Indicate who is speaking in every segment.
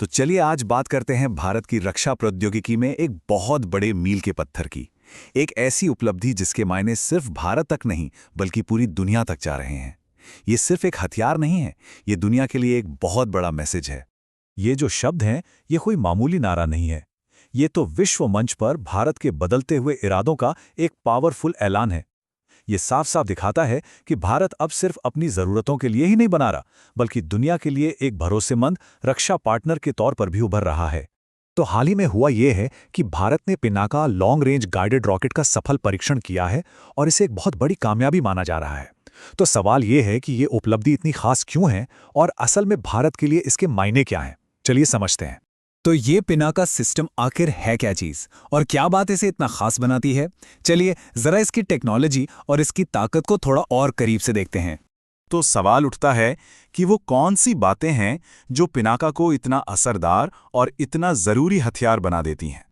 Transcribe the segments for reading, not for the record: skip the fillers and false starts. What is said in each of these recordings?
Speaker 1: तो चलिए आज बात करते हैं भारत की रक्षा प्रौद्योगिकी में एक बहुत बड़े मील के पत्थर की। एक ऐसी उपलब्धि जिसके मायने सिर्फ भारत तक नहीं बल्कि पूरी दुनिया तक जा रहे हैं। ये सिर्फ एक हथियार नहीं है, ये दुनिया के लिए एक बहुत बड़ा मैसेज है।
Speaker 2: ये जो शब्द हैं, ये कोई मामूली नारा नहीं है। ये तो विश्व मंच पर भारत के बदलते हुए इरादों का एक पावरफुल ऐलान है। ये साफ साफ दिखाता है कि भारत अब सिर्फ अपनी ज़रूरतों के लिए ही नहीं बना रहा, बल्कि दुनिया के लिए एक भरोसेमंद रक्षा पार्टनर के तौर पर भी उभर रहा है। तो हाल ही में हुआ ये है कि भारत ने Pinaka long range guided rocket का सफल परीक्षण किया है और इसे एक बहुत बड़ी कामयाबी माना जा रहा है। तो सवाल ये है कि ये उपलब्धि इतनी खास क्यों है और असल में भारत के लिए इसके मायने क्या हैं? चलिए समझते हैं।
Speaker 3: तो ये पिनाका सिस्टम आखिर है क्या चीज़ और क्या बात इसे इतना खास बनाती है? चलिए ज़रा इसकी टेक्नोलॉजी और इसकी ताकत को थोड़ा और करीब से देखते हैं।
Speaker 1: तो सवाल उठता है कि वो कौन सी बातें हैं जो पिनाका को इतना असरदार और इतना ज़रूरी हथियार बना देती हैं।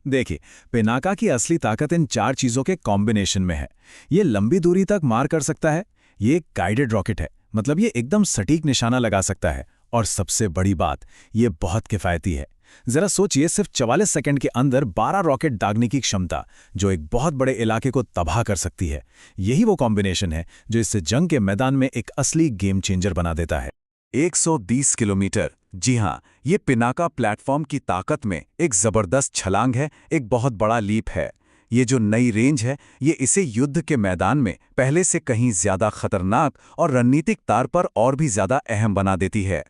Speaker 3: देखिए, पिनाका की असली ताकत इन चार चीज़ों के कॉम्बिनेशन में है। ये लंबी दूरी तक मार कर सकता है, ये एक गाइडेड रॉकेट है, मतलब ये एकदम सटीक निशाना लगा सकता है, और सबसे बड़ी बात, ये बहुत किफ़ायती है। जरा सोचिए, सिर्फ 44 सेकंड के अंदर 12 रॉकेट दागने की क्षमता, जो एक बहुत बड़े इलाके को तबाह कर सकती है। यही वो कॉम्बिनेशन है जो इससे जंग के मैदान में एक असली गेम चेंजर बना देता है।
Speaker 1: 120 किलोमीटर, जी हाँ, ये पिनाका प्लेटफॉर्म की ताकत में एक ज़बरदस्त छलांग है, एक बहुत बड़ा लीप है। ये जो नई रेंज है, ये इसे युद्ध के मैदान में पहले से कहीं ज़्यादा खतरनाक और रणनीतिक तार पर और भी ज़्यादा अहम बना देती है।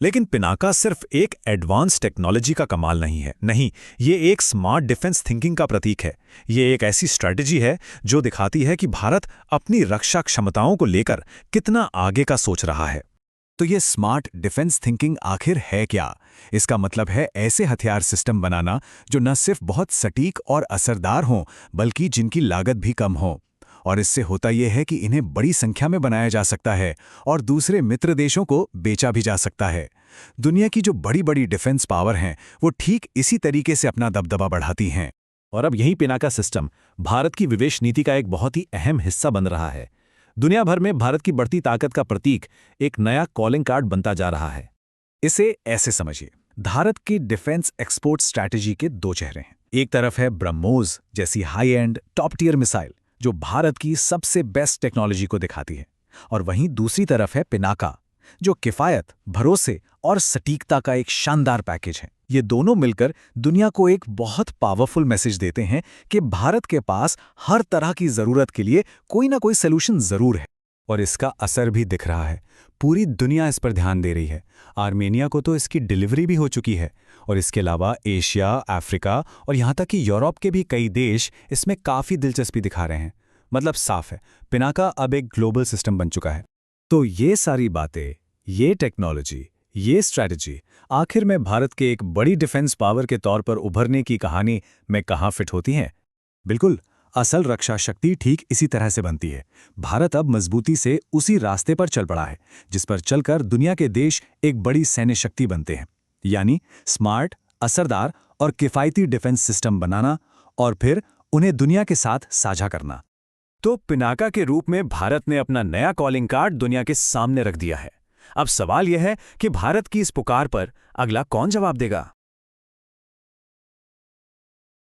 Speaker 2: लेकिन पिनाका सिर्फ एक एडवांस टेक्नोलॉजी का कमाल नहीं है। नहीं, ये एक स्मार्ट डिफेंस थिंकिंग का प्रतीक है। ये एक ऐसी स्ट्रैटेजी है जो दिखाती है कि भारत अपनी रक्षा क्षमताओं को लेकर कितना आगे का सोच रहा है।
Speaker 1: तो ये स्मार्ट डिफेंस थिंकिंग आखिर है क्या? इसका मतलब है ऐसे हथियार सिस्टम बनाना जो न सिर्फ बहुत सटीक और असरदार हों, बल्कि जिनकी लागत भी कम हो। और इससे होता यह है कि इन्हें बड़ी संख्या में बनाया जा सकता है और दूसरे मित्र देशों को बेचा भी जा सकता है। दुनिया की जो बड़ी बड़ी डिफेंस पावर हैं, वो ठीक इसी तरीके से अपना दबदबा बढ़ाती हैं।
Speaker 2: और अब यही पिनाका सिस्टम भारत की विदेश नीति का एक बहुत ही अहम हिस्सा बन रहा है। दुनिया भर में भारत की बढ़ती ताकत का प्रतीक एक नया कॉलिंग कार्ड बनता जा रहा है।
Speaker 3: इसे ऐसे समझिए, भारत की डिफेंस एक्सपोर्ट स्ट्रैटेजी के दो चेहरे हैं। एक तरफ है ब्रह्मोस जैसी high end top tier missile, जो भारत की सबसे बेस्ट टेक्नोलॉजी को दिखाती है, और वहीं दूसरी तरफ है पिनाका, जो किफ़ायत, भरोसे और सटीकता का एक शानदार पैकेज है। ये दोनों मिलकर दुनिया को एक बहुत पावरफुल मैसेज देते हैं कि भारत के पास हर तरह की ज़रूरत के लिए कोई ना कोई सलूशन ज़रूर है।
Speaker 1: और इसका असर भी दिख रहा है। पूरी दुनिया इस पर ध्यान दे रही है। आर्मेनिया को तो इसकी डिलीवरी भी हो चुकी है, और इसके अलावा एशिया, अफ्रीका और यहाँ तक कि यूरोप के भी कई देश इसमें काफ़ी दिलचस्पी दिखा रहे हैं। मतलब साफ है, पिनाका अब एक ग्लोबल सिस्टम बन चुका है।
Speaker 2: तो ये सारी बातें, ये टेक्नोलॉजी, ये स्ट्रैटेजी आखिर में भारत के एक बड़ी डिफेंस पावर के तौर पर उभरने की कहानी में कहाँ फिट होती हैं?
Speaker 3: बिल्कुल, असल रक्षा शक्ति ठीक इसी तरह से बनती है। भारत अब मजबूती से उसी रास्ते पर चल पड़ा है जिस पर चलकर दुनिया के देश एक बड़ी सैन्य शक्ति बनते हैं, यानी स्मार्ट, असरदार और किफ़ायती डिफेंस सिस्टम बनाना और फिर उन्हें दुनिया के साथ साझा करना।
Speaker 2: तो पिनाका के रूप में भारत ने अपना नया कॉलिंग कार्ड दुनिया के सामने रख दिया है। अब सवाल यह है कि भारत की इस पुकार पर अगला कौन जवाब देगा?